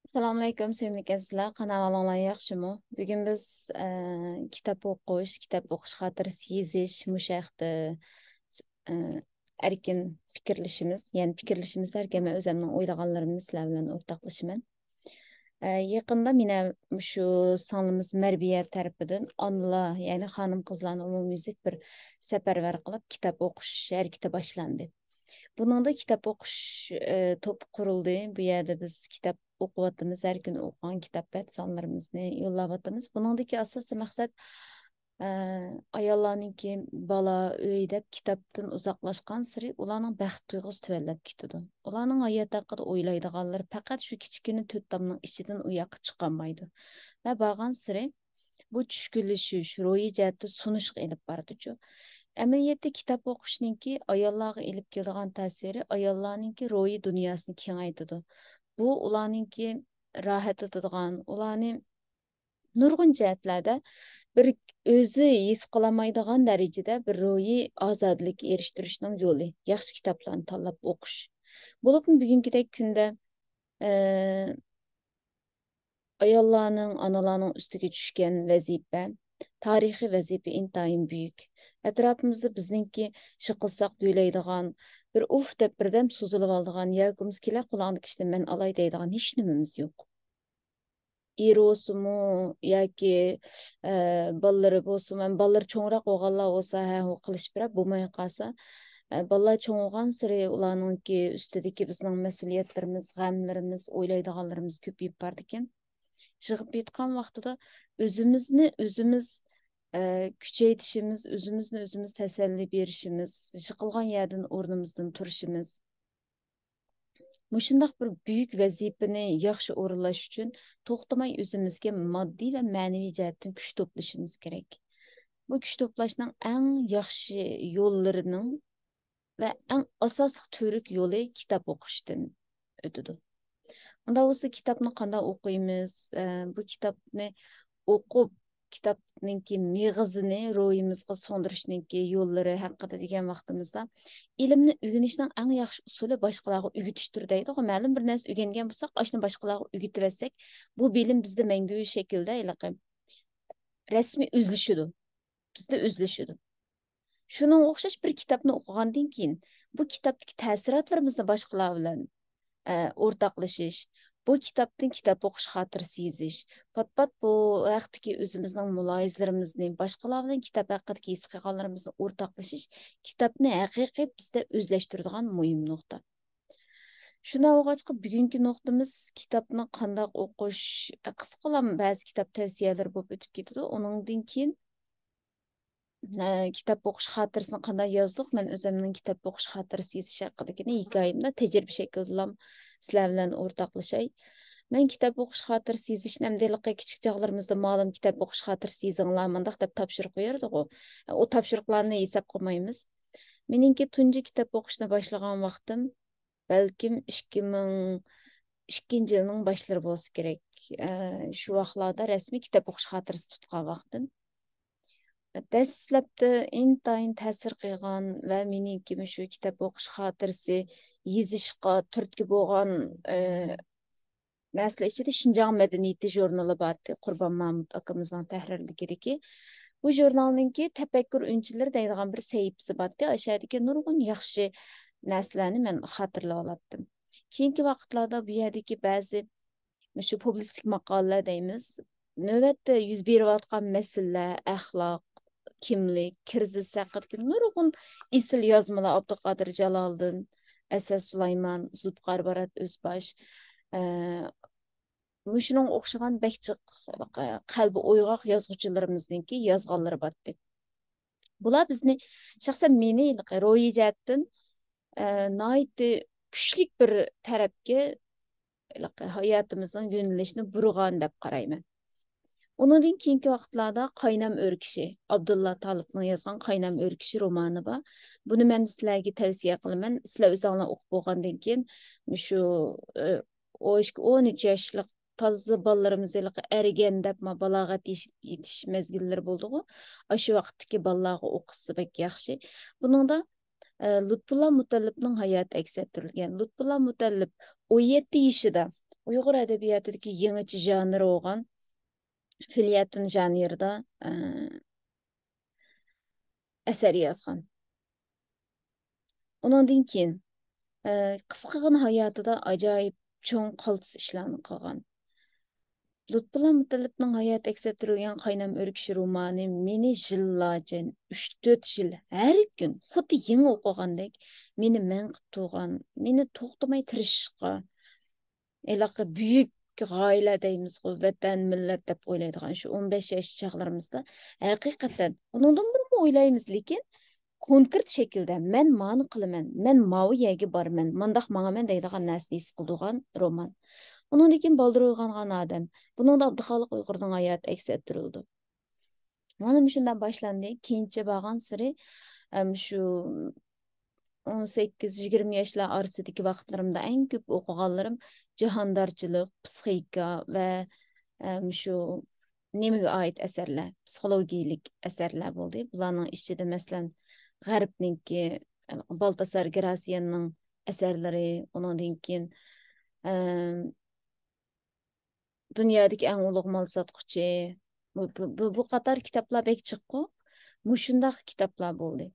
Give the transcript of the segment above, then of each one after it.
Assalomu alaykum, sevimli azizlar. Qanavalaringlar yaxshimi? Bugun biz kitob o'qish xotirasi yezish, mushaqda erkin fikrlashimiz, ya'ni fikrlashimiz derken men o'zimning o'ylaganlarimni sizlar bilan o'rtoqlashaman. Yaqında mine şu sanımız mərbiyət tərəfindən anılar, yəni xanım qızlarını umumyüzlük bir səfərbər qılıb kitab oxuş hərəkəti başlandı. Bunun da kitap okuş topu kuruldu. Bu yerde biz kitap okuvatımız, her gün okuyan kitap sanlarımızı yollavatımız. Bunundaki asas maksat e, ayollarınki bala öydep kitaptan uzaklaşkan sırı ulanın bəxt duygusu tövellep gitidi. Ulanın hayat hakkında oylaydıqanları fakat şu kiçikini töt damның içinden uyağı çıkamaydı. Ve bağın sırı bu tushkunlashish ro'yi jihatda sunishga ilib bordi-chu. Amaliyotda kitob o'qishninki ayollarga ilib keladigan ta'siri ayollarninki ro'yi dunyosini kengaytirdi. Bu ularninki rohat etadigan, ularni nurg'un jihatlarda bir o'zi his qilolmaydigan darajada bir ro'yi ozodlik erishtirishning yo'li. Yaxshi kitoblarni tanlab o'qish. Bo'lib bugünkidek kunda ayollarning, analarning ustiga tushgan vazifa, tarixiy vazifa intayin büyük. Etrafımızda bizninki şıkılsak döylaydigan, bir uf deb birdem suzulup aldıgan, yakımız kile kulağındaki işte men alay deydigan hiç nimemiz yok. Er olsumu, yaki balları bolsun, men balları çoğurak oğalla olsa, o kılıç bira, bulmaya kalsa, ballar çoğuğan sıra ulanınki üstedeki bizning mesuliyetlerimiz, gamlarimiz, oylaydiganlarımız köpeyip bardiken. Шығып кеткен вақтыда өзіміз күчейтішіміз, өзіміз тәсәлли берішіміз, жықылған yerден орнымыздан тұрышымыз. Мұшындақ бір büyük vazifani yaxshi o'rinlash uchun to'xtamay o'zimizga moddiy va ma'naviy jihatdan kuch to'plashimiz kerak. Bu kuch to'plashning eng yaxshi yo'llarining va eng asosiy to'rik yo'li kitob o'qishdan o'tadi. Unda olsa kitapni qanday o'qiymiz? Bu kitapni o'qib, kitapninki mig'izini ro'yimizga so'ndirishninki yo'llari haqida degan vaqtimizda ilmni o'rganishning eng yaxshi usuli boshqalarga o'rgatishdir deydi. Ma'lum bir narsa o'rgangan bo'lsak, ashni boshqalarga o'rgatib bu bilim bizda mangu shaklda rasmiy o'zlashidi. Bizda o'zlashidi. Shuning o'xshash bir kitobni o'qigandan keyin bu kitobdagi ta'sirotlarimizni boshqalar bilan o'rtoqlashish, bu kitobdan kitob o'qish xotirasi yezish, pat bu vaqtdagi o'zimizning mulohizlarimizni, boshqalar bilan kitob haqidagi his qilganlarimizni o'rtoqlashish kitobni haqiqiy bizda o'zlashtiradigan muhim nuqta. Shuna o'g'achqa bugungi nuqtamiz kitobni qanday o'qish, qisqalam ba'zi kitob tavsiyalari bo'lib o'tib ketadi. Uningdan keyin kitap o'qish xotirasini qanday yozdik? Men o'zimning kitap o'qish xotirasi yezish haqidagi hikoyamda tajriba shaklida sizlar bilan o'rtoqlashay. Men kitap o'qish xotirasi yezishni amdiliqqa kichik chog'larimizda ma'lum kitap o'qish xotirasi yezinglar mundaq deb topshiriq qo'yardik. O topshiriqlarni hisob qilmaymiz. Meningki tunji kitap o'qishni boshlagan vaqtim balkim 2002 yilning boshlari bo'lsa kerak. Shu vaqtlarda rasmiy kitap o'qish xotirasi tutgan vaqtim. Dastlabda intayin ta'sir qilgan va meniki shu kitob o'qish xotirasi yezishga turtki bo'lgan masala ichida Shinjang madaniyati jurnali bor, Qurbon Mahmud akamizning tahrirligidagi. Bu jurnalninki tafakkur unchilari deydigan bir sahifasi bor. O'shadagi nurg'un yaxshi narsalarni men xotirlab olatdim. Keyingi vaqtlarda bu yerdagi ba'zi shu publistik maqolalar deymiz. Navbatda yuz berayotgan masalalar, axloq, kimlik, kirziz haqidagi nurg'un esil yozmalar Abduqodir Jaloliddin, Asad Sulaymon, Zulfiqor Barat O'zbosh, shuning o'xshagan bakchiq qalbi o'yg'oq yozuvchilarimizningki yozganlari bor. Bular bizni shaxsan meni ro'yi jihatdan nihoyatda kuchli bir tarafga hayotimizning yo'nalishini burg'on deb qarayman. Ondan keyingi vaqtlarda Qaynam Örkişi, Abdulla Talibning yozgan Qaynam Örkişi romani bor. Buni men sizlarga tavsiya qilaman. Sizlar o'zingizlar o'qib bo'lgandan keyin shu 13 yoshlik toza bolalarimiz ergen deb balog'at yetish mezgillari bo'ldi-ku. Shu vaqtdagi bolalarga o'qisa bek yaxshi. Buningda Lutfullah Mutallibning hayoti aks ettirilgan. Lutfullah Mutallib 17 yoshida Uyghur edebiyatidagi yangicha janr bo'lgan filyatun janrida asar yozgan. Ondan keyin qisqagina hayotida ajoyib cho'ng qaltis ishlarni qilgan. Lutfullah Mutallibning hayot aks ettirilgan qaynam o'rkish romani meni yillarcha 3-4 yil har kun xuddi yangi o'qigandek meni man qilib turgan, meni to'xtamay tirishishga, elaqa buyuk g'oyla deymiz, vatan, millat deb o'ylaydigan shu 15 yosh chaqlarimizda haqiqatan undan bir o'ylaymiz, lekin konkret shaklda men ma'ni qilaman, men mavi yerga borman, mandaq ma'aman deydigan narsani his qildigan roman. Onun için baldır uyğanğan adam. Bunun da Abdüxaliq Uyğur'un hayatı əks ettirildi. Mana şundan başlandı. Keyinçe bağan sırı şu 18-20 yaşlar arasındaki vaxtlarımda en köp okuğanlarım cihandarçılık, psixika ve şu nemige ait eserler, psixologiyalik eserler oldu. Bularning içinde mesela G'arbninki Baltasar Gerasiyanning eserleri, ondan keyin dünyadaki en ulug' mal satquchi bu qator kitoblar bek chiqqu. Mushundaq kitoblar bo'ldi.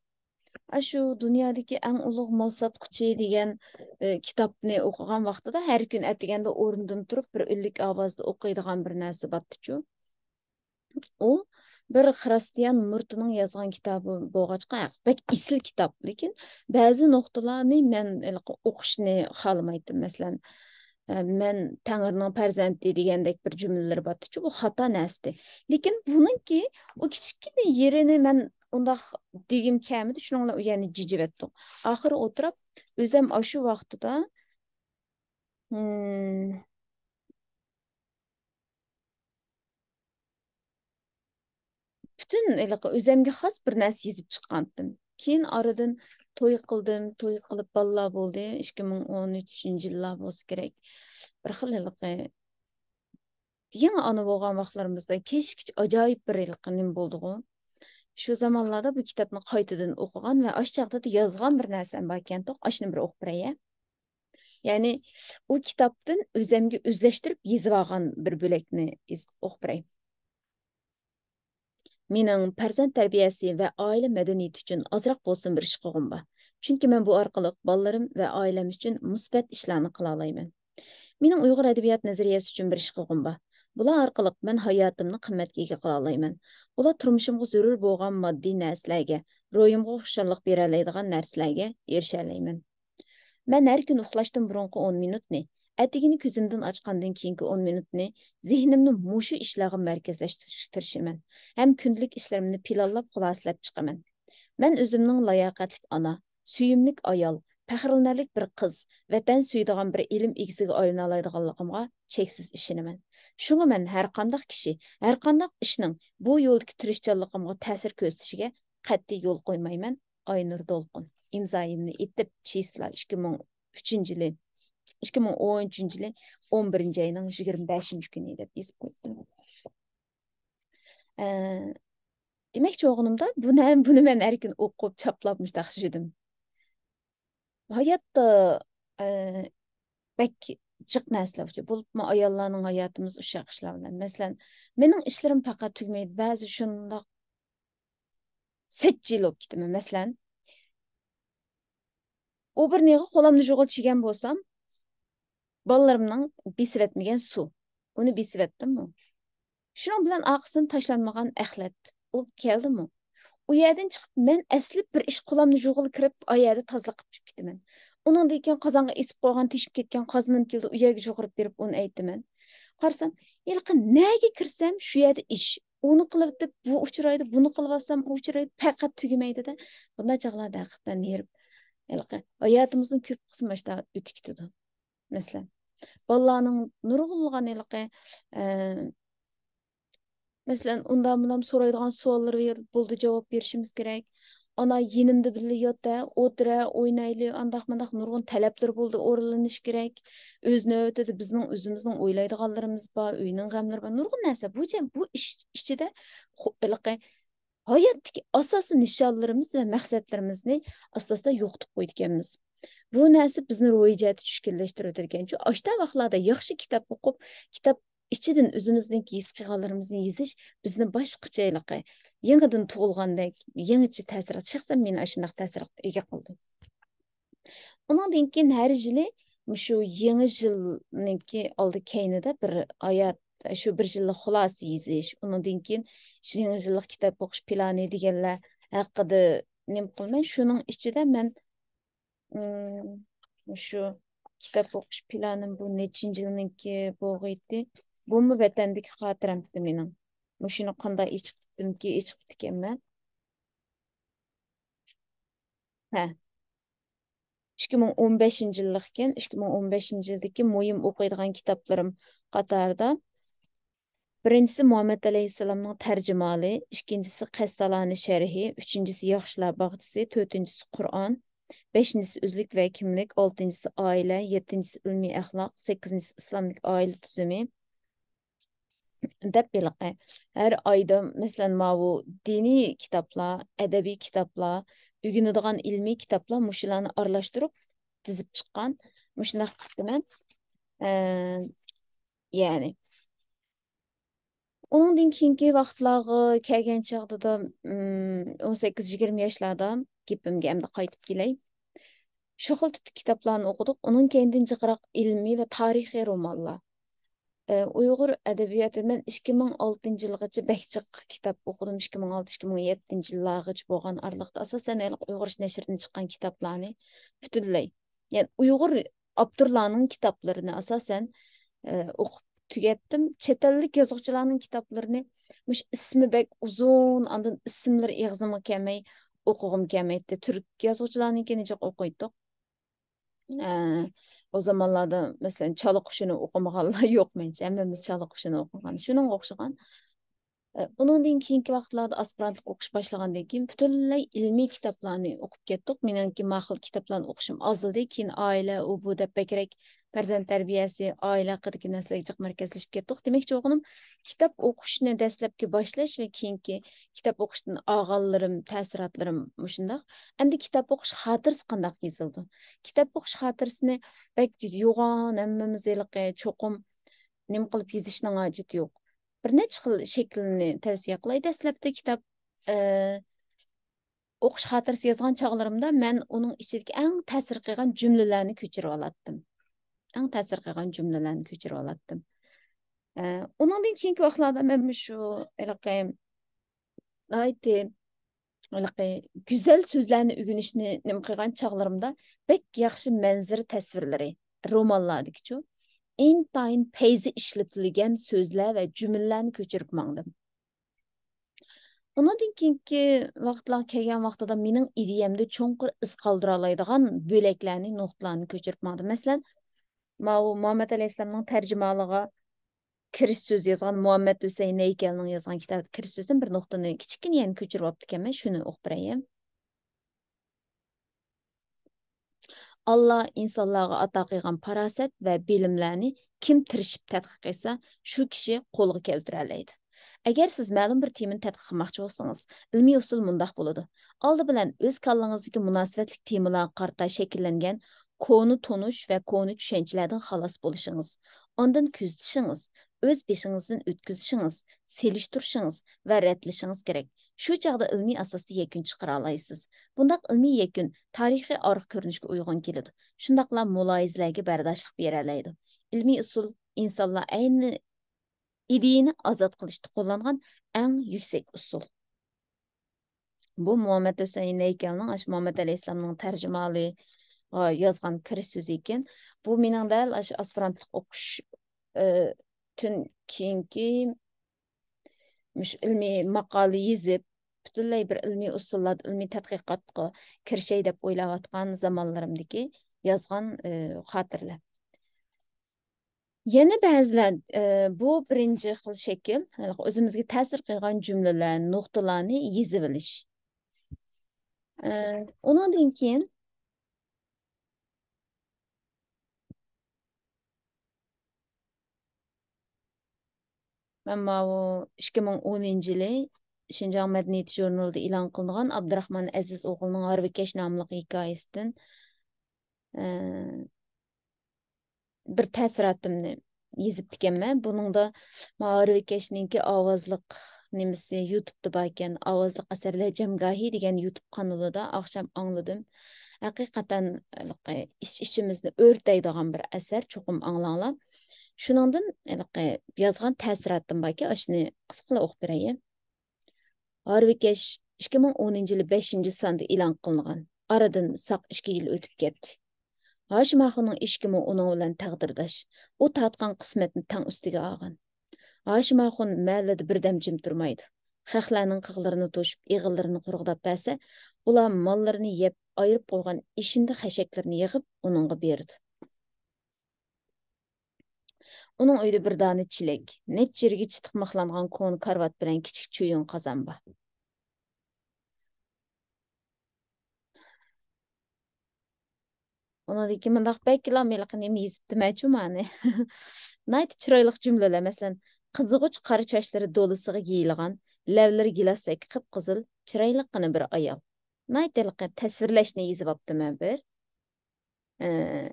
Shu dunyodagi eng ulug' mal satquchi degan kitobni o'qigan vaqtida har kun atiganda o'rnidan turib bir o'lik ovozda o'qiydigan bir narsa botdi-chu. U bir xristian murtining yozgan kitobi bo'lg'achqa bek isil kitob, lekin ba'zi nuqtalarni men o'qishni xohlamaydim. Masalan, men Tanrı'nın perzendi degandek bir cümleleri battı. Bu hata nesdi. Lekin bununki o kichkina yerini men undaq degim kamidi, shuningla u yani jijivetdim. Oxiri o'tirib, o'zim shu vaqtida bütün o'zimga xos bir narsa yezib chiqqandim. Keyin aradan to'y qildim, to'y qilib bolalar bo'ldi. 2013-yillar bo'lsa kerak. Bir xil yangi ana bo'lgan vaqtlarimizda kechkicha ajoyib bir nim bo'ldi-ku. Shu zamonlarda bu kitobni qaytadan o'qigan va osh chaqda yozgan bir narsam bor ekan, oshni bir o'qib beray. Ya'ni u kitobdan o'zimga o'zlashtirib yozib olgan bir bo'lakni o'qib beray. Mening farzand tarbiyasi va oila madaniyati uchun ozroq bo'lsin bir ish qilg'im bor. Chunki men bu orqali bolalarim va oilam uchun musbat ishlarni qila olmayman. Mening Uyg'ur adabiyot nazariyasi uchun bir ish qilg'im bor. Bular orqali men hayotimni qimmatga ega qila olmayman. Ular turmushimga zarur bo'lgan moddiy narsalarga, ro'yimga xushallik bera oladigan narsalarga erisha olmayman. Men har kun uxlashdan burungi 10 minutni, atigini ko'zimdan ochgandan keyingi 10 minutni zehnimni mushu ishlarga markazlashtirishman. Ham kundalik ishlarimni planlab xulosalab chiqaman. Men o'zimning layoqatli ona, suyimlik ayol, faxrlanarli bir qiz, vatan suydigan bir ilm egisiga aylana oladiganligimga cheksiz ishonaman. Shunga men har qanday kishi, har qanday ishning bu yo'ldagi tirishchanligimga ta'sir ko'rsatishiga qat'iy yo'l qo'ymayman. Aynur Dolqun. İmzayımni etib çisla 2003-yili 2013-yili 11 ayının 25 günü deb yazib qo'ydim. Demek çoğunumda bunu men her gün o'qib chaplabmış taxshidim. Hayotda bek jiq narsalar bo'libmi, ayollarning hayotimiz ushaq ishlar bilan. Masalan, mening ishlarim faqat tugmaydi. Ba'zi shundoq sechil bo'lib ketadi. Masalan, o bir neğe qo'limni jo'g'ilchigan bo'lsam, bolalarimning besivetmagan suv. Uni besivetdimmi? Shuning bilan orqasidan tashlanmagan axlat. U keldimi? U yerdan chiqib men asli bir ish qo'limni jo'g'il kirib, oyada tozalik qilib ketaman. Uningdan keyin qozonga esib qo'ygan, teshib ketgan qozinim keldi, u yerga jo'g'irib berib uni aytdiman. Qarasam, yilqi nega kirsam shu yerda ish. Uni qilib deb bu uchraydi, buni qilib olsam bu uchraydi, faqat tugamaydi-da. Bunday chaqlarda haqiqatan yerib hayatımızın köp kısmı işte ötüküdü. Mesela balalarning nurg'ulg'an mesela undan bundan so'raydigan savollar bo'ldi, javob berishimiz kerak. Ana yenimde birga yotda, o'tira, o'ynayli, andaq-mandaq nurg'un talablar bo'ldi, o'rlanish kerak. O'z navbatida bizning o'zimizning o'ylaydiganlarimiz bor, uyning g'amlari bor, nurg'un narsa. Bu ichida hayotdagi asosiy nishonlarimiz va maqsadlarimizni asosida yo'qotib qo'yganmiz. Bu narsa bizni ro'yijatni tushkunlashtirib o'tirgan. Shu ashta vaqtlarda yaxshi kitob o'qib, kitob ichidan o'zimizniki his qilganlarimizni yezish bizni boshqachalikqa yangidan tug'ilgandek yangicha ta'sir, shaxsan meni shunday ta'sirga ega qildi. Undan keyin har yili shu yangi yilniki oldi keynida bir oyat shu bir yillik xulosa yezish, undan keyin yangi yillik kitob o'qish plani deganlar haqida nim qilmay, shuning ichida men shu kitob o'qish planim bu nechinchi yilniki bo'lg'iydi. Bumi vatandagi xotiramdi mening. Shuni qanday ichibdimki. Ha, 2015 yillik ekan, 2015 yildagi muhim o'qiydigan kitoblarim qatorida birinchisi Muhammad alayhissalomning tarjimali, ikkinchisi Qastalani sharhi, uchinchisi Yaxshilar bog'chisi, to'rtinchisi Qur'on, beshinchisi o'zlik va kimlik, oltinchisi oila, yettinchisi ilmiy axloq, sakkizinchisi islomlik oila tuzumi. Deb biliqi. Her ayda mesela bu dini kitaplar, edebi kitaplar, ügünüdüğün ilmi kitaplar muşularını arlaştırıp dizip çıkan. Muşuna kıtmen. Yani. Onun dinkinki vaqtlağı kelgen çağda da 18-20 yaşlarda gepimge emde qaytıp geley. Şu xil tipli kitaplarını okuduk. Onun kendince çıqıraq ilmi ve tarihi romanlar. Uyghur edebiyatı men 2006 yılgacha behçiq kitap okudum. 2006-2007 yıllargacha bo'lgan aralıqda asosan Uyghur nashrdan chiqqan kitaplarni butunlay. Yani Uyghur abdurlarning kitaplarını asosan o'qib tugatdim. Chet ellik yozuvchilarning kitaplarını mush ismi bek uzun, andan ismlari ig'zimga kelmay o'qig'im kelmaydi. Turk yozuvchilarnikini necha o'qiydik. O zamanlarda mesela Çalı Kuşu'nu okumaganlar yok bence. Hemmemiz Çalı Kuşu'nu okugan. Şunun okşagan. Onun keyinki vaqtlarda aspirantlik o'qish boshlagandan keyin butunlay ilmiy kitoblarni o'qib ketdik. Meniki ma'qul kitoblarni o'qishim ozladi. Keyin oila, u bu deb bakrak farzand tarbiyasi, oila haqidagi narsaga jiq markazlashib ketdik. Demakchi o'g'lim kitob o'qishni dastlabki boshlash va keyingi kitob o'qishdan olganlarim, ta'sirotlarim shundoq. Endi kitob o'qish xotirasi qanday yozildi? Kitob o'qish xotirasini bak yo'g'on, hammamiz cho'qim nim qilib yozishning hojati yo'q. Bir necha xil shaklini tavsiya qilay. Dastlabda kitob o'qish xotirasi yozgan chog'larimda men uning ichidagi eng ta'sir qilgan jumlalarni ko'chirib olatdim. Undan keyingi vaqtlarda men shu güzel so'zlarni o'rganishni nima qilgan chog'larimda bek yaxshi manzara tasvirlari romanlardagi intayin peyzi işletilgen sözler ve cümlelerini köçürüp mağdım. Ondan keyinki vaqtlar kelgan vaqtida mening ideyamda cho'nqur iz qoldira oladigan bo'laklarni, nuqtalarni ko'chirib maqdim. Masalan, Muhammad alayhissalomning tarjimaliga kirish so'z yozgan Muhammad Husayn Neykelning yozgan kitob kirish so'zdan bir nuqtani kichikgina yana ko'chirib olibdi ekanman. Shuni o'qib berayim. Allah insonlarga ato qilgan farosat va bilimlarni kim tirishib tadqiq qilsa, shu kishi qo'lga keltira oladi. Agar siz ma'lum bir temani tadqiq qilmoqchi bo'lsangiz, ilmiy usul mundoq bo'ladi. Oldi bilan o'z kallangizdagi munosabatli temalarga qarata shakllangan konu tonish va konu tushunchalardan xalos bo'lishingiz, ondan ko'zlashingiz, o'z beshingizdan o'tkazishingiz, selishtirishingiz va radlashingiz kerak. Shu chaqda ilmiy asosda yakun chiqara olasiz. Bundaq ilmiy yakun tarixiy oriq ko'rinishga uyg'un keladi. Shundaqla muloyizalarga bardoshlik bera oladi. Ilmiy usul insonlar ayni ideyani ozod qilishda qo'llangan eng yuksak usul. Bu Muhammad Husayn Neykelning Muhammad alayhissalomning tarjimali yozgan kirish so'zi ekan. Bu mening dal aspirantlik o'qish tun keyingi ilmiy maqola yozib butunlay bir ilmiy usullar, ilmiy tadqiqotga kirishay deb o'ylayotgan zamonlarimdagi yozgan xotirlar. Yana ba'zilar bu birinchi xil shakl, o'zimizga ta'sir qilgan jumlalar, nuqtalarni yozib olish. Undan keyin men bu 2010-yili Şinjan Medeniyeti jurnalida e'lon qilingan Abdurahmon Aziz o'g'lining Harvikash nomli hikoyasidan Ee, bir ta'siratimni yezib ekanman. Buningda Ma'rifakashninki ovozliq nimasi YouTube'da bor ekan. Ovozliq asarlar jamgohi degan YouTube kanalida oqshom angladim. Haqiqatan ichimizni o'rtaydigan bir asar, cho'qim anglanglar. Shuningdan yozgan ta'siratim borki, shuni qisqacha o'qib beray. Harvikesh 2010 yılı 5. sonda e'lon qilingan. Aradan saq 2 yil o'tib ketdi. Hashim Axunning ishkimi uning bilan taqdirdosh. U tatgan qismatni tang ustiga olgan. Hashim Axun mahallada birdam jim turmaydi. Xalqlarning qiqlarini to'shib, eg'illarini qurg'dab bersa, ular mollarini yeb, ayirib qo'ygan ishinda xashaklarini yig'ib uningga berdi. Uning uyida bir dona chilak, necha yerga chitiqmoqlangan ko'n karvat bilan kichik cho'yin qozon bor. Onadaki mındaq bəkila meliqini yezibdiməçü məni. Nayt çıraylık cümlələr, məsələn, qızğıç qara çaşları dolusığı giyilgan, ləvləri gilasdək qıpqızıl, çıraylıqını bir ayal. Nayt eliqi təsvirləşini yezib apdı mən bir. Ee,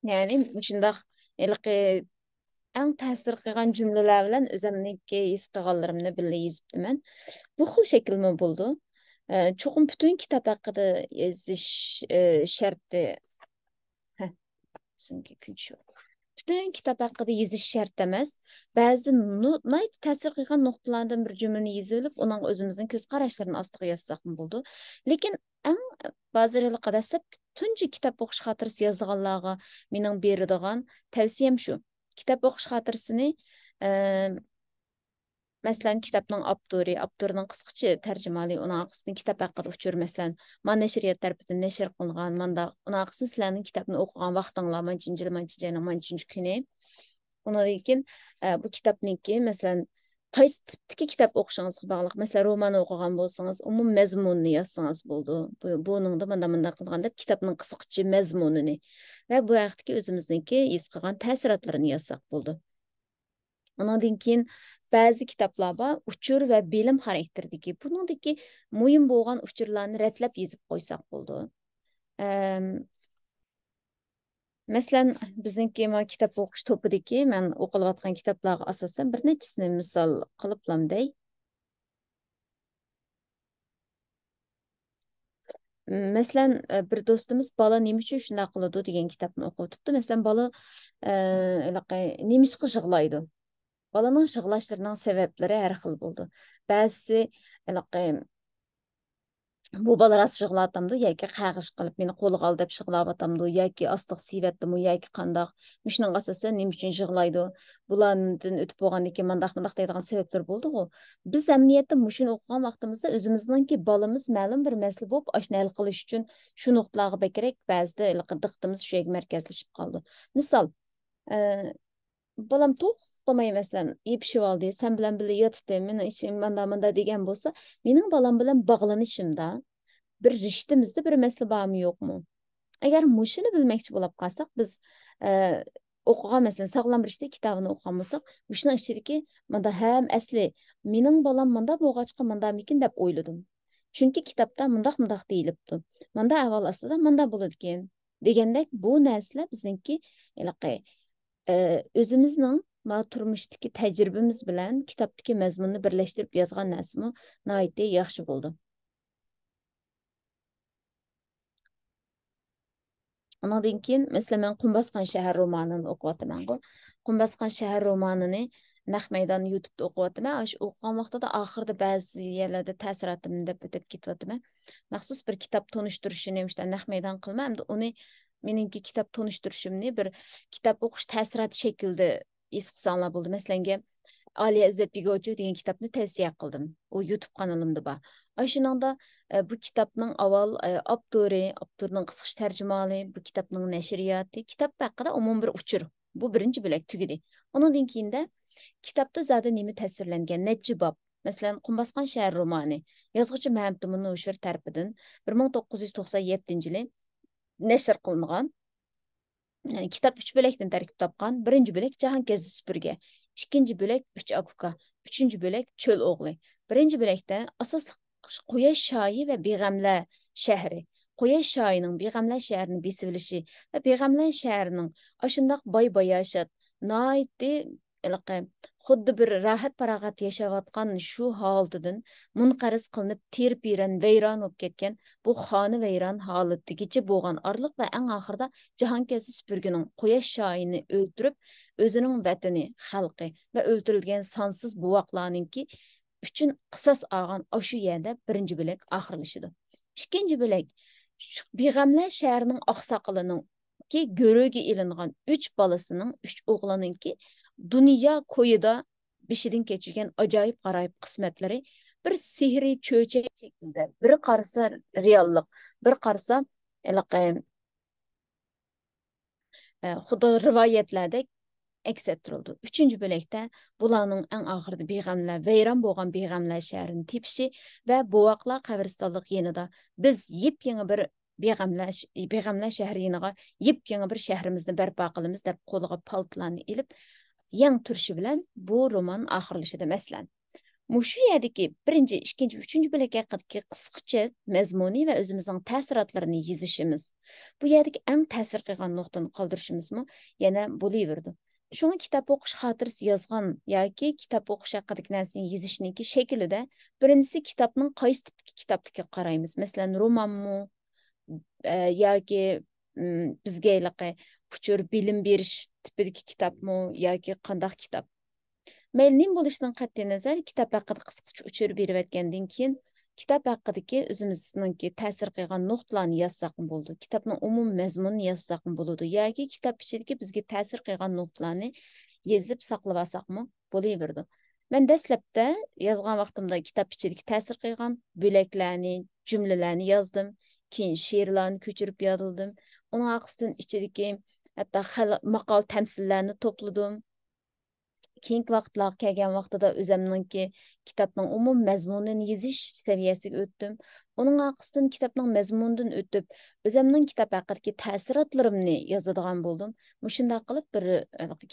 yani şundaq eliqi ən təsir qilgan cümlələr bilan özümniki his qilganlarımni birlə yezibdi mən. Bu xil şəkilmi buldu. Çoxum bütün kitap haqqında yezish şərti. Hə, çünki günçü. Bütün kitap hakkında yezish şart emas. Bazı nayt ta'sir qilgan nuqtalardan bir cümleni yezilib, onun özümüzün ko'z qarashlarini ostiga yozsak mı bo'ldi. Lekin eng ba'zilarga dastlab tunji kitap o'qish xotirasi yozganlarga mening beradigan tavsiyam shu. Kitap o'qish xotirasini Məsələn, kitabның avtorunun qısqaça tərcüməli, onun ağısını kitab haqqında uçur. Məsələn, man nəşriyyat tərəfindən nəşr qılınğan, manda onun ağısını sizlərin kitabını oxuyan vaxtınla, man günü. Ona deyilkin, bu kitabniki, məsələn, qaysı tipdeki kitab oxuşunuzға bağlıq. Məsələn, roman oxuyan bolsanız, umum məzmununu yazsanız boldu. Bunun da manda qılğanda kitabның qısqaça məzmununu və bu haqdaki özümüzdeki his qılğan təsiratlarını yazsaq boldu. Ondan keyin ba'zi kitaplar bor, uchur va bilim xarakterdagi. Buningdagi muhim bo'lgan uchurlarni ratlab yozib qo'ysak bo'ldi. Masalan, bizniki kitap o'qish to'pidagi men o'qilayotgan kitaplarga asosan bir nechasini misol qiliblamday. Masalan, bir do'stimiz bola nima uchun shunday qiladi degan kitobni o'qib o'tibdi. Masalan, bola nima ishqa yig'laydi? Balanın yığılışlarının sebepleri her xil buldu. Bəzisi bu bala rast yığılatamdı, yoki qağış qilib meni qo'liga ol deb yig'labatamdı, yoki astiq sivetdimi, yoki qandaq. Mishning asosan nima uchun yig'laydi? Bulardan o'tib bo'lgandan keyin mandaq deydigan sabablar bo'ldi-ku. Biz amniyatda mushuni o'qigan vaqtimizda o'zimizningki balamiz ma'lum bir masala bo'lib, ashuni hal qilish uchun shu nuqtalarga bekerek ba'zida diqqatimiz shu yerga markazlashib qoldi. Misol, balam to'xtamay masalan yepishib oldi, sen bilan birga yotibdi, meni ishim manda degan bo'lsa, mening balam bilan bog'lanishimda bir rishtimizda bir masala bormi yo'qmi? Agar mushuni bilmoqchi bo'lib qolsak, biz o'qigan masalan sog'lom rishta kitobini o'qigan bo'lsak, shuning ichidagi manda ham asli mening balam manda bo'lg'achqa mandamikin deb o'yladim. Chunki kitobda mundaq deyilibdi. Manda avval aslida manda bo'ladi ekan degandek bu narsalar bizningki özümüzün turmushdagi tajribamiz bilan kitobdagi mazmunni birlashtirib yozgan narsami nihoyatda yaxshi bo'ldi. Ondan keyin masalan men Qum bosgan shahar romanini o'qiyapman. Qum bosgan shahar romanini naq maydon YouTube'da o'qiyapman. Shu o'qigan vaqtida oxirida ba'zi yerlarda ta'siratimni deb o'tib ketyapman. Maxsus bir kitob tanishtirishini naq maydon qilmam, uni meningki kitap tanıştırışımni bir kitap o'qish ta'sirati shaklida his qilsanglar bo'ldi. Masalan, Aliya İzzet Bego'cu degan kitapni tavsiya qildim. U YouTube kanalimda bor. Shuningda bu kitapning avval avtorining qisqa tarjimali, bu kitapning nashriyati, kitap haqida umum bir uchur. Bu birinchi bo'lak tugidi. Undan keyinda kitapda zada nima tasvirlangan, necha bob. Masalan, Qum bosgan shahar romani yozuvchi Muhammad Munavvar tarafidan 1997 yili nashr qilingan. Kitap 3 bölekten tərkib tapqan. Birinci bölek Cahan Gezdi Süpürge. İkinci bölek Üç Akuka. Üçüncü bölek Çöl Oğlu. Birinci bölekdə asaslı Quyaş Şahi və Beyğəmlər şəhəri. Quyaş Şahinin Beyğəmlər şəhərinin besivilişi və Beyğəmlər şəhərinin aşındaq bay-bayaşat, naiti xuddi bir rahat parag'at yashayotgan shu holatidan munqaris qilinib terib vayron bo'lib ketgan bu xoni vayron holatigacha bo'lgan orliq va eng oxirida Jahongezdi Supurgining Quyosh shoyini o'ldirib o'zining vatani xalqi va o'ldirilgan sonsiz buvoqlarninki uchun qisos olgan shu yerda birinchi bo'lak oxirlashidi. Ikkinchi bo'lak Beg'amlar shahrining oqsoqolining ki göröge ilingan 3 balasının 3 oğlanınki dünya koyuda bişidin keçirgen acayip qarayıp qismetleri bir sihri çöçek şekilde bir qarasa reallik bir qarasa xudo rivoyatlarda aks ettirildi. Üçüncü bölekte bularning eng oxirida Beg'amlar vayron bo'lgan Beg'amlar shahrini tepishi va Bovoqlar qabristonlik yanida biz yep-yangi bir Beg'amlar shahri yeniga yep-yangi bir shahrimizni barpo qilamiz deb qo'liga paltlarni ilib yang turishi bilan bu roman oxirlashadi. Masalan, mushu yerdagi birinchi, ikkinchi, uchinchi bo'lak haqidagi qisqacha mazmuniy va o'zimizning ta'sirotlarini yozishimiz. Bu yerdagi eng ta'sir qilgan nuqtani qoldirishimizmi yana bo'laverdi. Şuna kitap okuş hatırısı yazgan yoki kitap okuş haqidagi narsani yozishniki shaklida birinchisi kitapning qaysi tipdagi kitaplikka qaraymiz. Masalan, romanmi yoki bizga uçur bilim berish tipidagi kitapmi yoki qandaq kitap. Mayli bo'lishidan qat'iy nazar kitap haqida qisqacha uçur berib o'tgandan keyin kitap haqidagi o'zimizningki ta'sir qilgan nuqtalarni yozsaqmi bo'ldi. Kitapning umum mazmunini yozsaqmi bo'ladi yoki kitap ichidagi bizga ta'sir qilgan nuqtalarni yozib saqlab olsaqmi bo'laverdi. Men dastlabda yozgan vaqtimda kitap ichidagi ta'sir qilgan bo'laklarni, jumlalarni yozdim. Keyin she'rlarni ko'chirib yozdim. Uning orqasidan ichidagi hatto maqol tamsillarni to'pladim. Keyingi vaqtlar kelgan vaqtida o'zimninki kitapning umum mazmunini yozish saviyasiga o'tdim. Uning orqasidan kitapning mazmunidan o'tib, o'zimning kitap haqidagi ta'sirotlarimni yozadigan bo'ldim. Mushunda qilib bir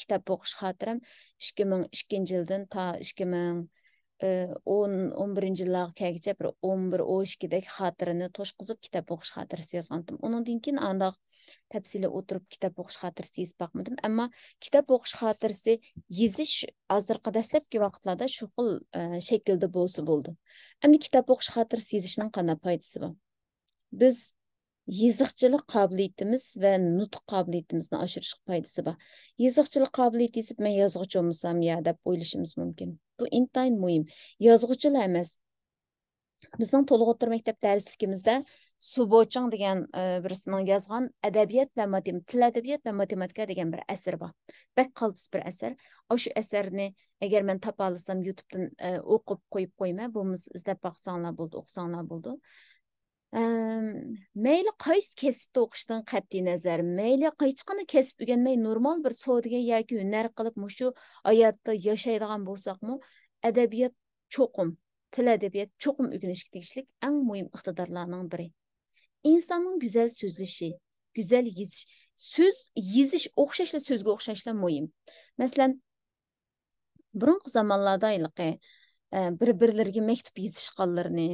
kitap o'qish xotiram 2002 yildan ta 2011 yillarga kelgacha bir 11-12 dek xotirani to'shqizib kitap o'qish xotirasi yozgandim. Undan keyin andaq tafsili o'tirib kitap o'qish xotirasi yozib boqmadim, ammo kitap o'qish xotirasi yozish hozirgi dastlabki vaqtlarda shu xil shaklda bo'lsa bo'ldi. Endi kitap o'qish xotirasi yozishning qanday foydasi bor? Biz yoziqchilik qobiliyatimiz va nutq qobiliyatimizni oshirish foydasi bor. Yoziqchilik qobiliyati yetib men yozuvchi bo'lsam ya deb o'ylashimiz mumkin. Bu intayin muhim. Yozuvchilar emas. Bizning to'liq o'rta maktab darsligimizda Suboching degan birisining yozgan adabiyot va til adabiyot va matematika degan bir asar bor. Bak qaltis bir asar. Shu asarni agar men topa olsam YouTube'dan o'qib qo'yib qo'yma, bo'lmasa izlab baqsanglar bo'ldi, o'qisanglar bo'ldi. Mayli qaysi kasbda o'qishdan qat'iy nazar, mayli hech qanday kasb o'rganmay normal bir savdoga yoki hunar qilib mushu hayotda yashaydigan bo'lsaqmi, adabiyot cho'qim til adabiyot cho'qim o'rganishga tegishli eng muhim iqtidorlarning biri. İnsanın güzel sözleşi, güzel yozish, söz yozish o'xshashla so'zga o'xshashla muhim. Masalan, burungi zamonlarda bir-birlariga maktub yozishganlarini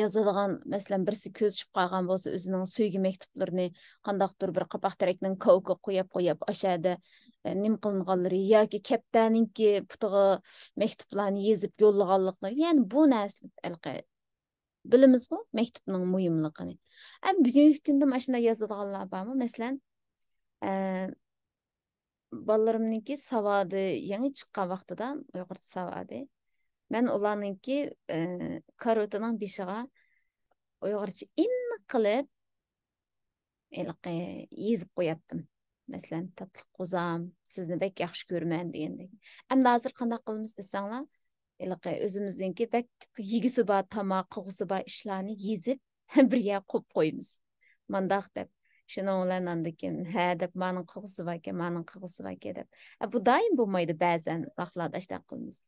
yozadigan, masalan, birisi ko'z tushib qolgan bo'lsa, o'zining so'ygi maktuplarini qandaqdir bir qapoq tarakning kovga qo'yib ashada nim qilinganlari yoki kaptaninki putiga maktublarni yozib yo'llaganliklari, ya'ni bu narsa bilimizmi maktubning muhimligini. Bugungi kunda mana shunday yozadiganlar bormi? Masalan, bolalarimningki savodi yangi chiqqan vaqtida Uyg'ur savodi. Men ularningki karotining beshiga Uyg'urcha iniq qilib yezib qo'yatdim. Masalan, tatlı qo'zam, sizni bek yaxshi ko'raman degandek. Endi hozir qanday qilamiz desanglar, o'zimizningki bek yigisi bor tomoq, qog'usi bor ishlarni yezib birga qo'yib qo'yamiz. Mandaq deb. Şuna olanandan keyin ha deb mening qog'usi bor ekan, mening qog'usi bor ekan deb. Bu doim bo'lmaydi, ba'zan vaqtlarda ishlab qilamiz.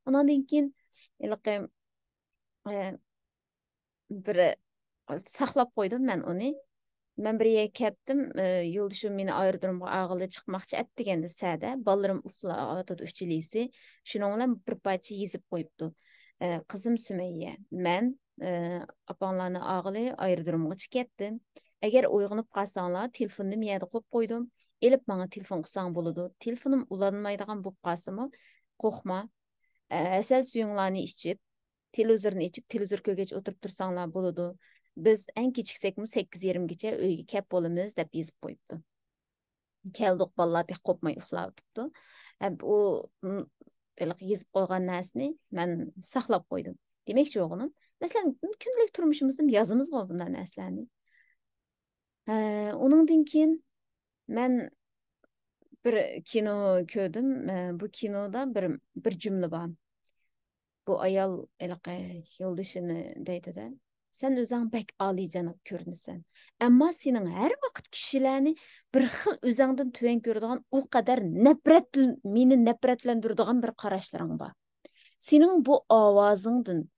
Ondan keyin bir saqlab qo'ydim men uni. Ben bir yere kettim. Yoldaşım meni aerodromga ağılı çıkmakçı etdi endi sade. Ballarım uxlatıdı üççilisi. Şunun bilan bir parça yezip koyuptu. Kızım Sümeyye, men apanlarni ağılı aerodromga ketdim. Eğer uyg'onib qalsanglar, telefonimni miyada qo'yib qo'ydim. Elib bana telefon qilsang bo'ladi. Telefonim ulanmaydigan bo'lib qolsa-mu, qo'rqma. Asal suyunglarni ichib, televizorni ichib, televizor ko'rgach o'tirib tursanglar bo'ladi. Biz en kechiksekmi 8:30gacha uyga kelib bo'lamiz deb yozib qo'yibdi. Keldik bolalar deb qo'pmay uxlabdi. U yozib qo'ygan narsani men saqlab qo'ydim. Demakchi o'g'lim, masalan, kundalik turmushimizda yozamiz bunday narsalarni. Onundan keyin men bir kino ko'rdim. Bu kinoda bir cümle var. Bu ayol yo'ldashini deydi-de. Sen özün pek âlicanap görünsen. Ama senin her vakit kişilerini bir xil özünden tüven görüdüğün o kadar meni nefretlendirdiğin bir qarashlarың var. Senin bu avazыңдın,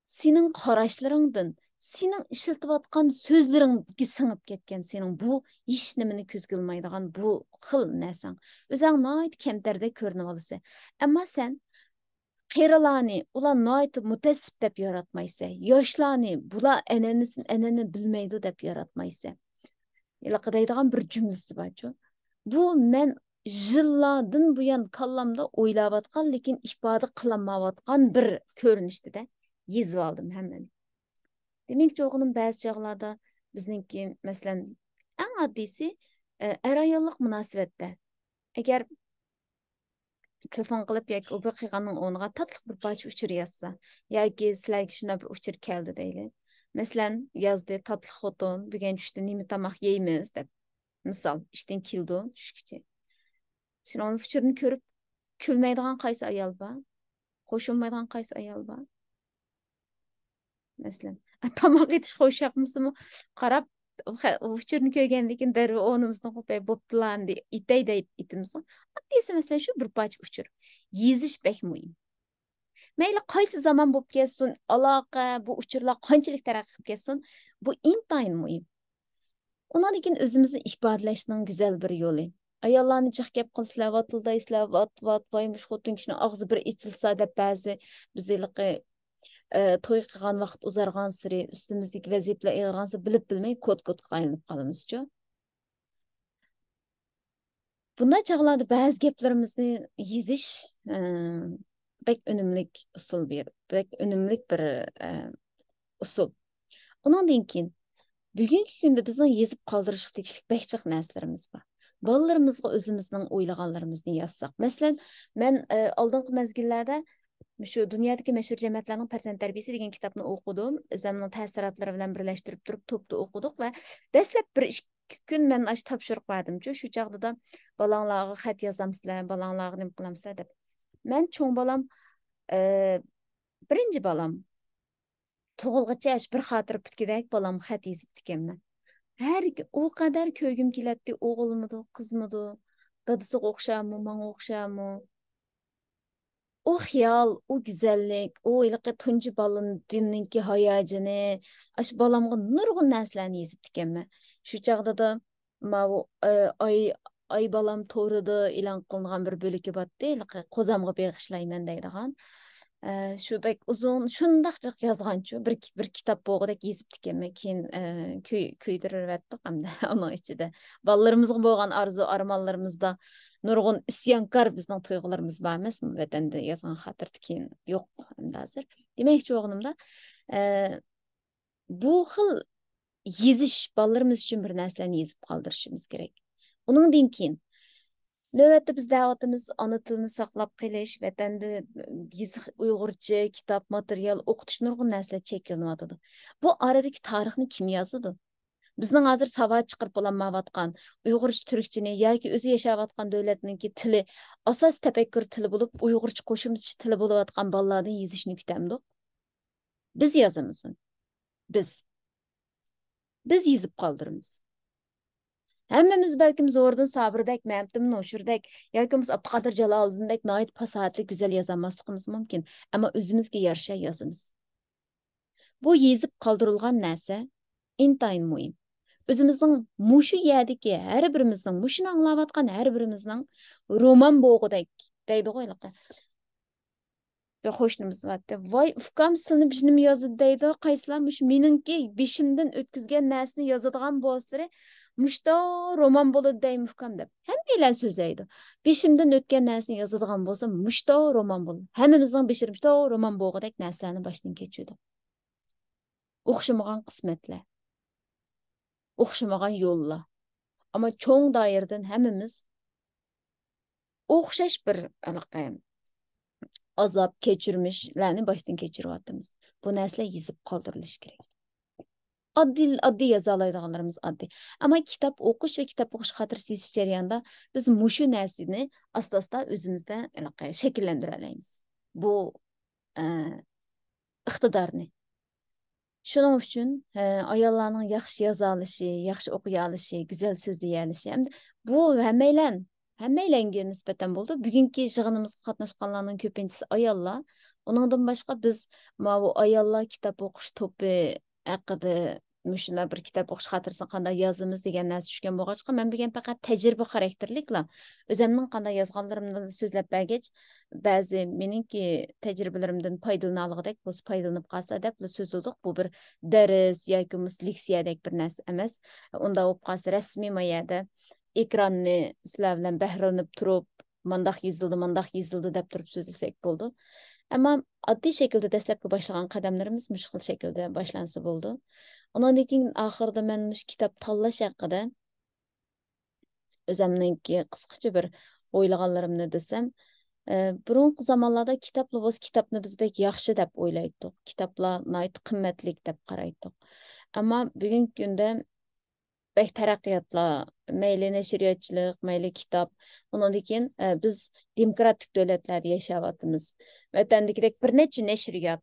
senin qarashlarыңдın, senin işiltip atkan sözlerin singip ketken senin bu hiç nimeni көz kılmaydigan bu xil nersen. Özüň nayt kemterde görünüp alısı. Ama sen Qerilarni ular noyt mutassib deb yaratmaysa, yoshlarni bular eneni bilmaydi deb yaratmaysa. Ilaqidaydigan bir cümlesi var-ku. Bu men yillardan buyon kallamda o'ylayotgan, lekin ifoda qilolmayotgan bir ko'rinishdi-da. Yezib oldim hammani. Demakchi o'g'lim ba'zi chog'larda bizningki, masalan, eng oddiysi er-ayollik munosabatda. Agar telefon qilib yoki u bir qilganning o'rniga tatliq bir parcha uchur yozsa yoki sizlarga shunday bir uchur keldi deyli. Masalan, yozdi tatliq xotin, bugun tushda nima tomoq yeymiz deb. Misol, ishdan keldi tushgacha. Shuni uchurni ko'rib kulmaydigan qaysi ayol bor? Qo'shilmaydigan qaysi ayol bor? Masalan, tomoq yetish qo'shaqmisimi? Qarab uchurni ko'rgandan keyin darrov o'rnimizni qo'pay bo'ptilar deb itay deb itimiz. Desa masalan shu bir parcha uchur. Yezish bek muhim. Mayli qaysi zaman bo'lib kelsin, aloqa, bu uchurlar qanchalik taraqqiy qilib kelsin, bu intayin muhim. Ondan keyin o'zimizni ifodalashning go'zal bir yo'li. Ayollarni jiq gap qilsalar, vatıldaysizlar, vat voymush xotin kishini og'zi bir ichilsa deb ba'zi bizliqi to'y qilgan vaqt uzargan siri ustimizdagi vazifalar ig'irgansa bilib bilmay kod qaylinib qolamiz-ku. Bunday chog'larda ba'zi gaplarimizni yezish bek unumlik usul bek unumlik bir usul. Ondan keyin bugungi kunda bizning yezib qoldirishga tegishli bek jiq narsalarimiz bor. Balalarimizga o'zimizning o'ylaganlarimizni yozsak. Masalan, men oldingi mezgillarda shu dunyodagi mashhur jamiyatlarning farzand tarbiyasi degan kitobni o'qidim. O'zimning ta'sirotlari bilan birlashtirib turib to'pda o'qidik va dastlab bir 2 kun men ash topshiriq berdim-ku. Shu chaqda balanglarga xat yozamsizlar, balanglarga nima qilamsizlar deb. Men cho'ng balam birinchi balam tug'ilgacha bir xotir bitgidek balam xat yozib ekanman. Her o kadar köygüm keladi, o'g'ilmidi, qizmidi, dadasiga o'xshammi, menga o'xshammi? O xiyol, o güzellik, o iliqi tunji balınınki hayajini, aş balamga nurg'un narsalarni yezib ekanman. Shu chaqda da ay balam to'rida e'lon qilingan bir bo'ligi botdi, iliqi qo'zamga beg'ishlayman deydigan. Shu bek uzun shundaqchiq yozganchu bir kitob bo'g'idek yezib ekanman. Keyin kuydirib hamda uning ichida balalarimizga bo'lgan arzu armonlarimizda nurg'un isyonkor bizning tuyg'ularimiz bor emasmi? Vatanda yozgan xotirda keyin yo'q hamda hozir. Demakchi o'g'limda bu xil yezish balalarimiz uchun bir narsalarni yezib qoldirishimiz kerak. Uningdan keyin növbette biz dağıtımız ana tilini saqlab qilish, vatanda Uyg'urcha kitob, material o'qitish nurg'un narsalar cheklanadi. Bu aradagi tarixni kim yozadi? Bizning hozir savad chiqarib bo'lmayotgan Uyg'urcha turkchani yoki o'zi yashayotgan davlatninki tili asos tafakkur tili bo'lib, Uyg'urcha qo'shimcha tili bo'layotgan bolalardan yozishni kutamdik. Biz yozamiz. Biz yezib qoldiramiz. Hammamiz balkim Zo'riddin Sabirdek, Mehmettin Noshurdek yoki biz Abduqodir Jaloliddindek noit fasohatli go'zal yozolmasligimiz mumkin, ammo o'zimizga yarasha yozamiz. Bu yezib qoldirilgan narsa intayin muhim. Özümüzün muşu yerdeki her birimizin, muşunu anlavatkan her birimizin roman boğudayk deydi qoyliqi. Ve hoşnumuz vardı. Vay ufkam sınıp işnim yazdı deydi. Qayslamış meninki bişimden ötkizgen nesini yazıdığan boğazları muşta roman bolu deyim ufkam dep. Hemmeyle sözleydi. Bişimden ötken nesini yazıdığan bolsa muşta roman bolu. Hemimizden bişirmişta roman boğudayk neslerini baştan geçiyordu. Oxşamagan qismetle, oxşamagan yolla. Ama çoğun dairden hemimiz oxşaş bir anaqayım. Azap keçirmişlerini baştan keçiriyottimiz. Bu nesle yizip kaldırılış gerek. Addi yazalaydıqlarımız addi. Ama kitap okuş ve kitap okuş hatır seyis jarayonida biz muşu neslini asta özümüzde şekillendireleymiz. Bu e, iqtidarni. Şunun üçün ayollarning yaxshi yoza olishi, yaxshi o'qiy olishi, go'zal so'zlay olishi hamda bu hammaylanga nisbatan bo'ldi. Bugungi yig'inimizga qatnashganlarning ko'pinchisi ayollar. Uningdan boshqa biz bu ayollar kitob o'qish to'pi haqida shunday bir kitob o'qish xotirasini qanday yozamiz degan narsa tushgan bo'lg'achqa men bilgan faqat tajriba xarakterliklar o'zimning qanday yozganlarimni so'zlab bergach ba'zi meningki tajribalarimdan foydalanolg'idek bo'lsa foydalanib qolsa deb so'zladik. Bu bir dars yoki leksiyadek bir narsa emas. Unda bo'lib qolsa rasmiy mayada ekranni sizlar bilan bahralanib turib mandaq yezildi deb turib so'zlasak bo'ldi. Ama addi şekilde dastlabki başlagan qadamlarimiz mushkil şekilde başlansa bo'ldi. Ondan keyin oxirida men mush kitob tanlash haqida o'zimningki qisqacha bir o'ylaganlarimni desam, burungi zamonlarda kitobni biz bek yaxshi deb o'ylaydik. Kitoblar nihoyat qimmatli deb qaraydik. Ammo bugungi kunda bek taraqqiyotlar, mayli nashriyotchilik, mayli kitob, undan keyin biz demokratik davlatlarda yashayapmiz. Vatandagidek bir necha nashriyot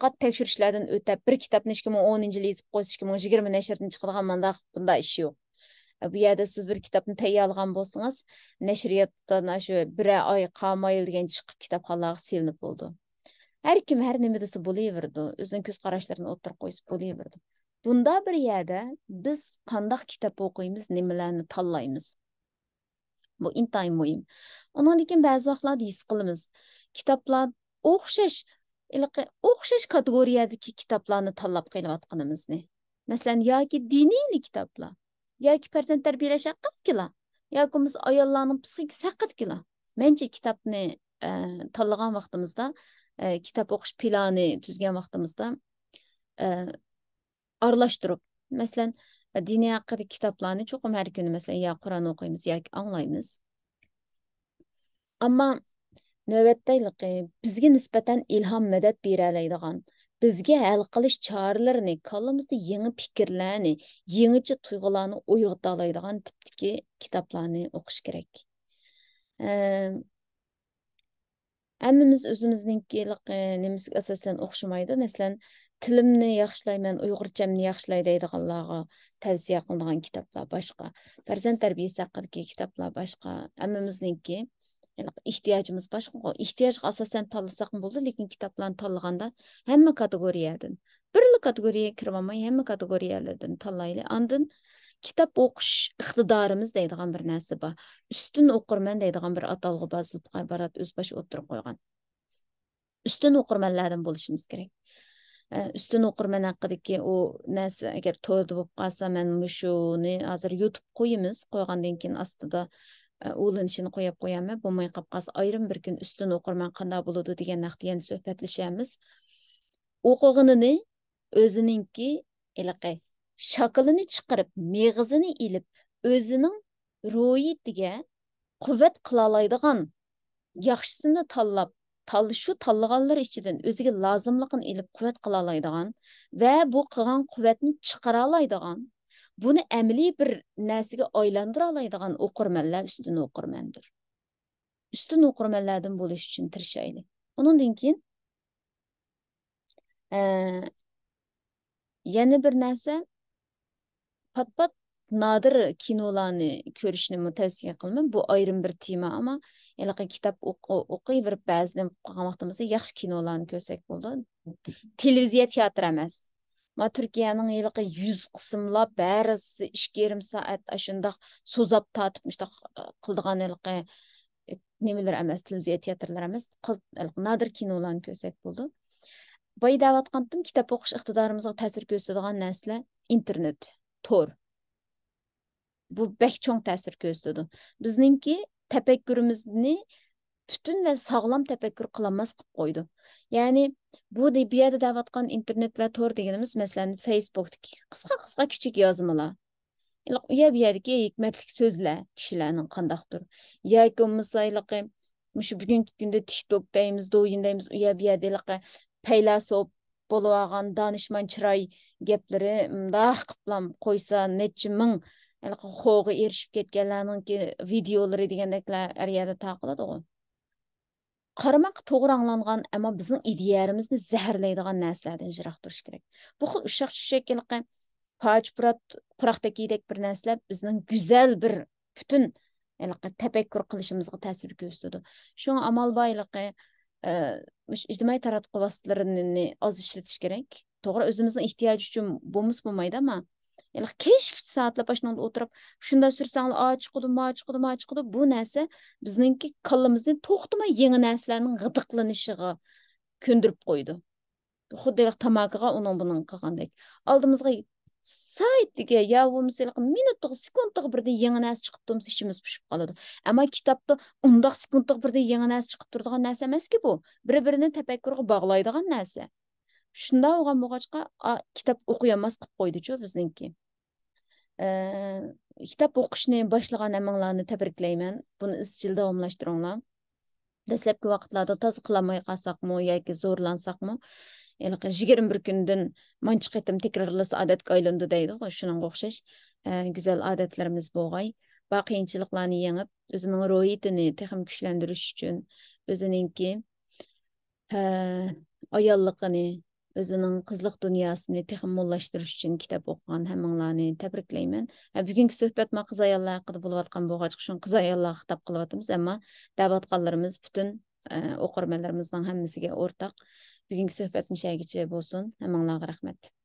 qat tekshirishlardan o'tib bir kitobni 2010-yilda yozib qo'yish 2020 nashrdan chiqadigan bunday ish yo'q. Bu yerda siz bir kitobni tayyorlagan bo'lsangiz, nashriyotdan shu bir oy qolmaydi degan chiqib kitobxonlarga selinib bo'ldi. Har kim har nima desa bo'laverdi, o'zining ko'z qarashlarini o'tirib qo'ysa bo'laverdi. Bunda bir yerda biz qanday kitob o'qiymiz, nimalarni tanlaymiz. Bu intayin muhim. Ondan keyin ba'zi vaqtlarda his qilamiz. Kitoblar o'xshash kategoriyadagi kitoblarni tanlab qilayotganimizni. Masalan, yoki diniy kitoblar, yoki farzand tarbiyalash haqidagilar, yoki biz ayollarning psixikasi haqidagilar. Mencha kitobni tanlagan vaqtimizda, kitob o'qish plani tuzgan vaqtimizda aralashtirib, masalan, diniy haqida kitoblarni cho'qim har kuni masalan ya Qur'on o'qiymiz yoki anglaymiz. Ammo navbatdagi bizga nisbatan ilhom madad bera oladigan, bizga hal qilish choralarini, kallamizda yangi fikrlarni, yangicha tuyg'ularni uyg'ota oladigan tipdagi kitoblarni o'qish kerak. Hammamiz o'zimizningki nimasiga asosan o'xshamaydi. Masalan, tilimni yaxshilayman, uyg'urchamni yaxshilay deydiganlarga tavsiya qilinadigan kitoblar boshqa. Farzand tarbiyasi haqidagi kitoblar boshqa. Hammamizningki ehtiyojimiz boshqa. Ehtiyojga asosan tanlasak bo'ldi, lekin kitoblarni tanlaganda hamma kategoriyadan, birli kategoriyaga kirmay hamma kategoriyalardan tanlayli. Andin kitob o'qish iqtidorimiz deydigan bir narsa bor. Ustun o'qirman deydigan bir atalg'i bozilib boradi, o'z boshi o'tirib qo'ygan. Ustun o'qirmanlardan bo'lishimiz kerak. Ustun o'qirman haqidagi u narsa agar to'g'ri bo'lib qolsa, men shuni hozir YouTube qo'yamiz, qo'ygandan keyin ostida o'linishini qo'yib qo'yaman. Bo'lmay qolib qolsa, ayrim bir kun ustun o'qirman qanday bo'ladi degan haqida yana suhbatlashamiz. O'qiganini o'ziningki shaklini chiqarib, meg'izini ilib, o'zining ro'yitiga quvvat qila oladigan, yaxshisini tanlab, shu tanlaganlar ichidan o'ziga lozimligini ilib quvvat qila oladigan va bu qilgan quvvatni chiqara oladigan, buni amaliy bir narsaga aylantira oladigan o'qirmanlar ustun o'qirmandir. Ustun o'qirmanlardan bo'lish uchun tirishaylik. Undan keyin yana bir narsa, pat nadir kinolarni ko'rishni tavsiya qilmayman. Bu ayrim bir tema, ammo kitob o'qiyverib ba'zidan qolgan vaqtimizda yaxshi kinolarni ko'rsak bo'ldi. Televiziya teatr emas. Ma Türkiye'nin yılqı 100 kısımlap bәрisi 2,5 saat aşındaq sozap tatып müştaq qıldığan yılqı nemeler emas, tilziya teatrlar emas, nadir kinolarni ko'rsak bo'ldi. Boya davatqandim, kitap o'qish iqtidorimizga ta'sir ko'rsatadigan narsalar internet, tor. Bu bək çoğ ta'sir ko'rsatadi. Bizningki tafakkurimizni bütün ve sağlam tefekkür kılamaz qilib qo'ydi. Yani bu bu yerda davatqan internet ve tor deganimiz masalan Facebook'daki qisqa kichik yozmalar. Bu yerdagi hikmatli so'zlar kishilarning qandaqdir. Yoki misolqa shu bugungi kunda TikTok deymiz, Douyin deymiz, u yerda paylasop bo'lib olgan danishmand chiroy gaplari mundaq qilib qo'ysa necha ming xo'ga erishib ketganlarning videolari degandeklar har yerda taqiladi. Qaramaq to'g'ri anglangan, ammo bizning ideyalarimizni zaharlaydigan narsalardan yiroq turish kerak. Bu xil ushaq shekilli pochpurat quraqdagidek bir narsalar bizning go'zal bir butun tafakkur qilishimizga ta'sir ko'rsatadi. Shunga amal boyligi ijtimoiy taratquv vositalarini oz ishlatish kerak. To'g'ri, o'zimizning ehtiyoji uchun bo'lmaydi, ammo kechki soatlar başında o'tirib shunda sursanglar chiqadi bu narsa bizningki kallamizni to'xtamay yangi narsalarning g'idiqlanishiga ko'ndirib qo'ydi. Xuddi tamakiga uning buning qilgandek. Oldimizga saytiga ya bo'lmasa minutga sekundga birda yangi narsa chiqib tursa ishimiz pishib qoladi. Ammo kitobda undaq sekundga birda yangi narsa chiqib turadigan narsa emaski bu. Bir-birini tafakkurga bog'laydigan narsa. Shunda o'g'an bo'g'achqa kitob o'qiyolmas qilib qo'ydi-ku bizningki. Kitap o'qishni boshlagan hammalarni tabriklayman. Buni izchil davomlashtiringlar. Dastlabki vaqtlarda toza qilmay qolsaqmi yoki zo'rlansaqmi, 21 kundan manchi qatim takrorlasa odatga aylandi deydi. Shunga o'xshash go'zal odatlarimiz bo'lg'ay. Va qiyinchiliklarni yengib, o'zining ruhiyatini texnik kuchlantirish uchun o'ziningki ayolligini özünün qızlıq dünyasını texmollashtirush uchun kitob o'qigan hammanglarni tabriklayman. Bugungi suhbat ma qiz ayollar haqida bo'layotgan bo'lg'ach, shun qiz ayollar xitob qilyapmiz, ammo davatqanlarimiz butun o'qirmanlarimizning hammasiga o'rtaq. Bugungi suhbat mushagicha bo'lsin. Hammanglarga rahmat.